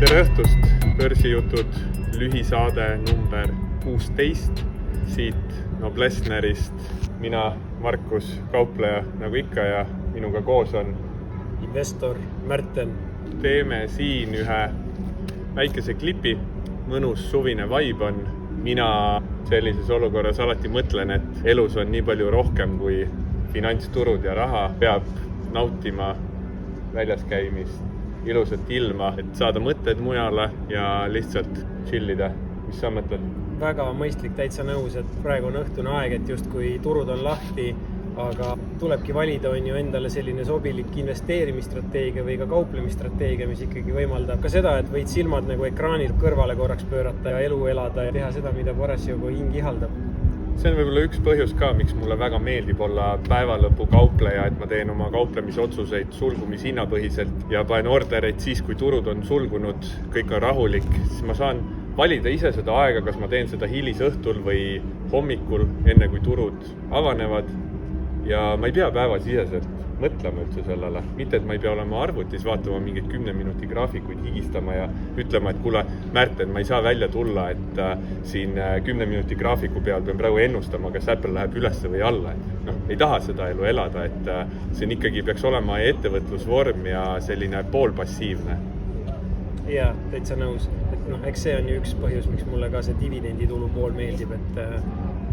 tere õhtust, börsijutud, lühisaade number 16 siit Noblessnerist. Mina, Markus, kaupleja nagu ikka ja minuga koos on investor Märten. Teeme siin ühe väikese klipi, mõnus suvine vibe on. Mina sellises olukorras alati mõtlen, et elus on nii palju rohkem kui finantsturud ja raha. Peab nautima väljas käimist, ilusat ilma, et saada mõtted mujale ja lihtsalt chillida. Mis sa mõtled? Väga mõistlik, täitsa nõus, et praegu on õhtune aeg, et justkui turud on lahti, aga tulebki valida on ju endale selline sobilik investeerimisstrateegia või ka kauplemistrateegia, mis ikkagi võimaldab ka seda, et võid silmad nagu ekraanil kõrvale korraks pöörata ja elu elada ja teha seda, mida parasjagu hing ihaldab. See on võib-olla üks põhjus ka, miks mulle väga meeldib olla päevalõpu kaupleja, et ma teen oma kauplemisotsuseid sulgumishinnapõhiselt ja panen ordereid siis, kui turud on sulgunud, kõik on rahulik, siis ma saan valida ise seda aega, kas ma teen seda hilisõhtul või hommikul, enne kui turud avanevad. Ja ma ei pea päevasiseselt mõtlema üldse sellele. Mitte, et ma ei pea olema arvutis, vaatama mingeid 10 minuti graafikuid, higistama ja ütlema, et kuule, Märten, ma ei saa välja tulla, et siin 10 minuti graafiku peal pean praegu ennustama, kas Apple läheb ülesse või alla. Ei taha seda elu elada, et see on ikkagi peaks olema ettevõtlusvorm ja selline poolpassiivne. Jaa, täitsa nõus. Eks see on ju üks põhjus, miks mulle ka see dividenditulu pool meeldib,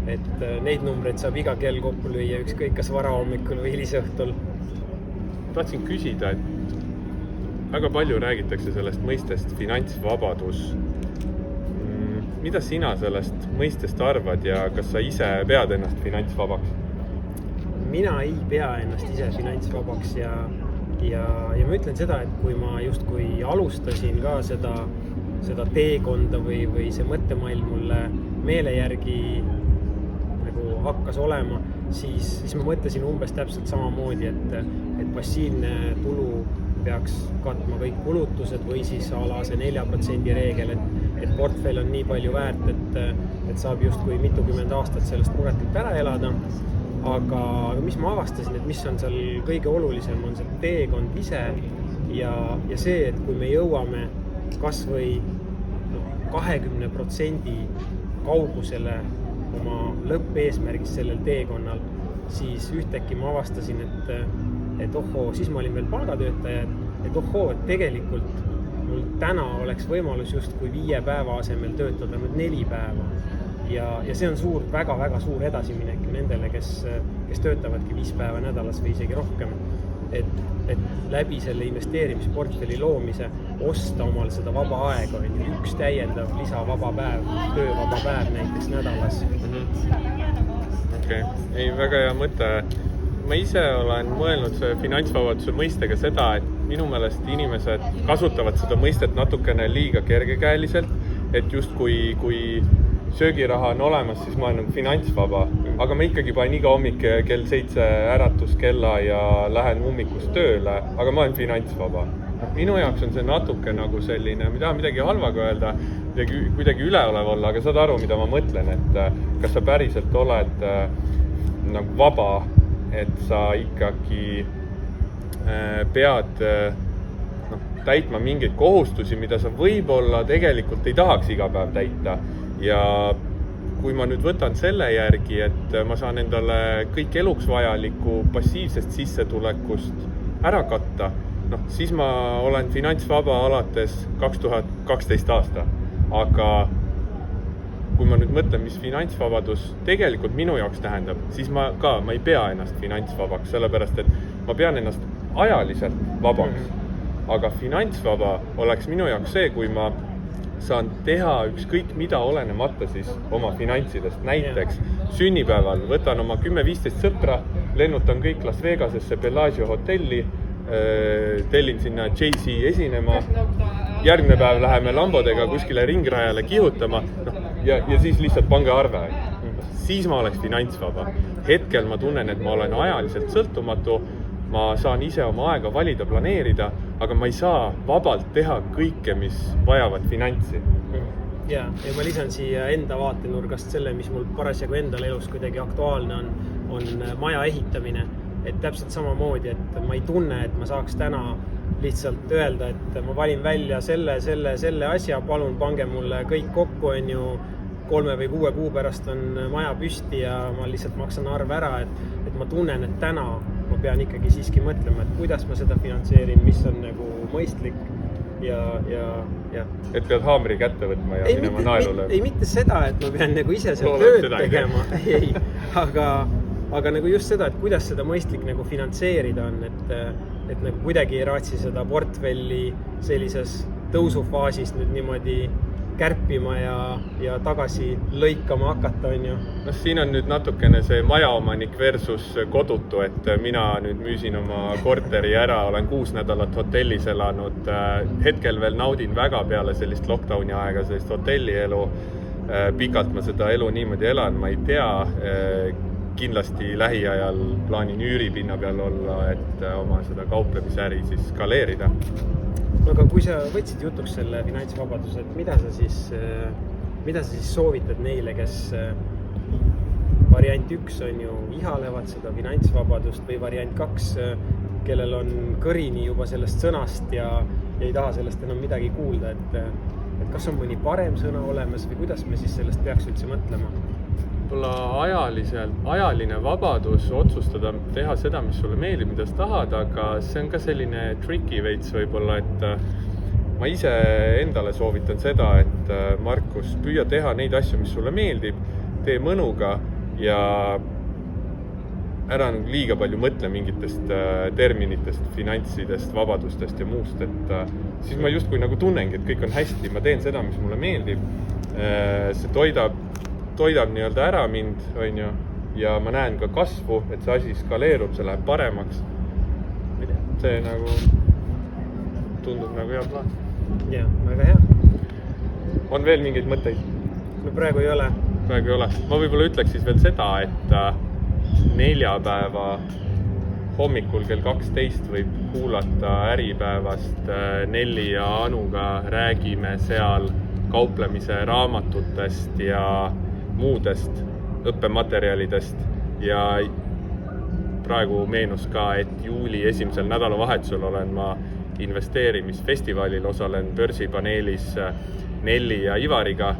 et neid numbreid saab iga kell kokku lüüa, ükskõik kas varahommikul või hilisõhtul. Tahtsin küsida, et väga palju räägitakse sellest mõistest finantsvabadus. Mida sina sellest mõistest arvad ja kas sa ise pead ennast finantsvabaks? Mina ei pea ennast ise finantsvabaks ja ma ütlen seda, et kui ma justkui alustasin ka seda teekonda või see mõttemall mulle meele järgi nagu hakkas olema, siis ma mõtlesin umbes täpselt samamoodi, et passiivne tulu peaks katma kõik kulutused või siis ala see 4% reegel, et portfell on nii palju väärt, et saab justkui mitukümmend aastat sellest muretult ära elada. Aga mis ma avastasin, et mis on seal kõige olulisem, on see teekond ise ja see, et kui me jõuame kas või 20% kaugusele oma lõppeesmärgist sellel teekonnal, siis ühtäkki ma avastasin, et ohoo, siis ma olin veel palgatöötaja, et ohoo, et tegelikult mul täna oleks võimalus justkui 5 päeva asemel töötada nüüd 4 päeva. Ja see on väga-väga suur edasiminek nendele, kes töötavadki 5 päeva nädalas või isegi rohkem. Et läbi selle investeerimisportfelli loomise osta omal seda vaba aega, üks täiendav lisavaba päev, töövaba päev näiteks nädalas. Okei. Ei, väga hea mõte. Ma ise olen mõelnud see finantsvabaduse mõistega seda, et minu meelest inimesed kasutavad seda mõistet natukene liiga kergekäeliselt, et just kui söögiraha on olemas, siis ma olen finantsvaba, aga ma ikkagi panen iga hommik kell 7 äratuskella ja lähen ummikust tööle, aga ma olen finantsvaba. Minu jaoks on see natuke nagu selline, ma ei taha midagi halvaga öelda, kuidagi üleolev olla, aga saad aru, mida ma mõtlen, et kas sa päriselt oled nagu vaba, et sa ikkagi pead täitma mingeid kohustusi, mida sa võib-olla tegelikult ei tahaks iga päev täita. Ja kui ma nüüd võtan selle järgi, et ma saan endale kõik eluks vajaliku passiivsest sissetulekust ära katta, siis ma olen finantsvaba alates 2012 aasta. Aga kui ma nüüd mõtlen, mis finantsvabadus tegelikult minu jaoks tähendab, siis ma ei pea ennast finantsvabaks, sellepärast et ma pean ennast ajaliselt vabaks. Aga finantsvaba oleks minu jaoks see, kui ma saan teha ükskõik mida olenemata siis oma finantsidest. Näiteks sünnipäeval võtan oma 10-15 sõpra, lennutan kõik Las Vegasesse Bellagio hotelli, tellin sinna Jay-Z esinema, järgmine päev läheme lambodega kuskile ringrajale kihutama ja siis lihtsalt pange arve. Siis ma oleks finantsvaba. Hetkel ma tunnen, et ma olen ajaliselt sõltumatu, ma saan ise oma aega valida, planeerida, aga ma ei saa vabalt teha kõike, mis vajavad finantsi. Ja ma lisan siia enda vaatenurgast selle, mis mul parasjagu endal elus kuidagi aktuaalne on maja ehitamine. Et täpselt samamoodi, et ma ei tunne, et ma saaks täna lihtsalt öelda, et ma valin välja selle asja, palun pange mulle kõik kokku, on ju, 3 või 6 kuu pärast on maja püsti ja ma lihtsalt maksan arve ära, et ma tunnen, et täna ma pean ikkagi siiski mõtlema, et kuidas ma seda finantseerin, mis on nagu mõistlik ja. Et pead haamri kätte võtma ja minema naelule. Ei mitte seda, et ma pean nagu ise seal tööd tegema, ei, aga nagu just seda, et kuidas seda mõistlik nagu finantseerida on, et nagu kuidagi ei raatsi seda portfelli sellises tõusufaasis nüüd niimoodi kärpima ja tagasi lõikama hakata, on ju. No siin on nüüd natukene see majaomanik versus kodutu, et mina nüüd müüsin oma korteri ära, olen 6 nädalat hotellis elanud, hetkel veel naudin väga peale sellist lockdowni aega, sellist hotellielu, pikalt ma seda elu niimoodi elan, ma ei tea, kindlasti lähiajal plaanin üüripinna peal olla, et oma seda kauplemisäri siis skaleerida. Aga kui sa võtsid jutuks selle finantsvabaduse, et mida sa siis soovitad neile, kes variant 1 on ju ihalevad seda finantsvabadust või variant 2, kellel on kõrini juba sellest sõnast ja ei taha sellest enam midagi kuulda, et kas on mõni parem sõna olemas või kuidas me siis sellest peaks üldse mõtlema? Võib-olla ajaline vabadus otsustada, teha seda, mis sulle meeldib, mida sa tahad, aga see on ka selline tricky veits võib-olla, et ma ise endale soovitan seda, et Markus, püüa teha neid asju, mis sulle meeldib, tee mõnuga ja ära liiga palju mõtle mingitest terminitest, finantsidest, vabadustest ja muust, et siis ma justkui nagu tunnengi, et kõik on hästi, ma teen seda, mis mulle meeldib, see toidab nii-öelda ära mind, on ju, ja ma näen ka kasvu, et see asi skaleerub, see läheb paremaks. See nagu tundub nagu hea plaan. Jah, väga hea. On veel mingeid mõtteid? No praegu ei ole. Praegu ei ole. Ma võib-olla ütleks siis veel seda, et neljapäeva hommikul kell 12 võib kuulata Äripäevast Nelli ja Anuga, räägime seal kauplemise raamatutest ja muudest õppematerjalidest ja praegu meenus ka, et juuli 1. nädalavahetusel olen ma investeerimisfestivalil, osalen börsipaneelis Nelli ja Ivariga,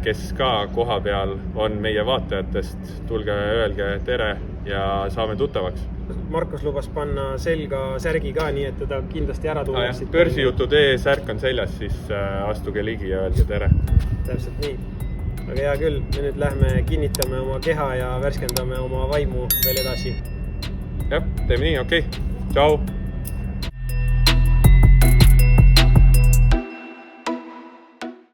kes ka koha peal on meie vaatajatest. Tulge, öelge tere ja saame tuttavaks. Markus lubas panna selga särgi ka, nii et teda kindlasti ära tuuaksid. Börsijutud.ee särk on seljas, siis astuge ligi ja öelge tere. Täpselt nii. Aga hea küll, me nüüd lähme kinnitame oma keha ja värskendame oma vaimu veel edasi. Jah, teeme nii, okei. Ciao!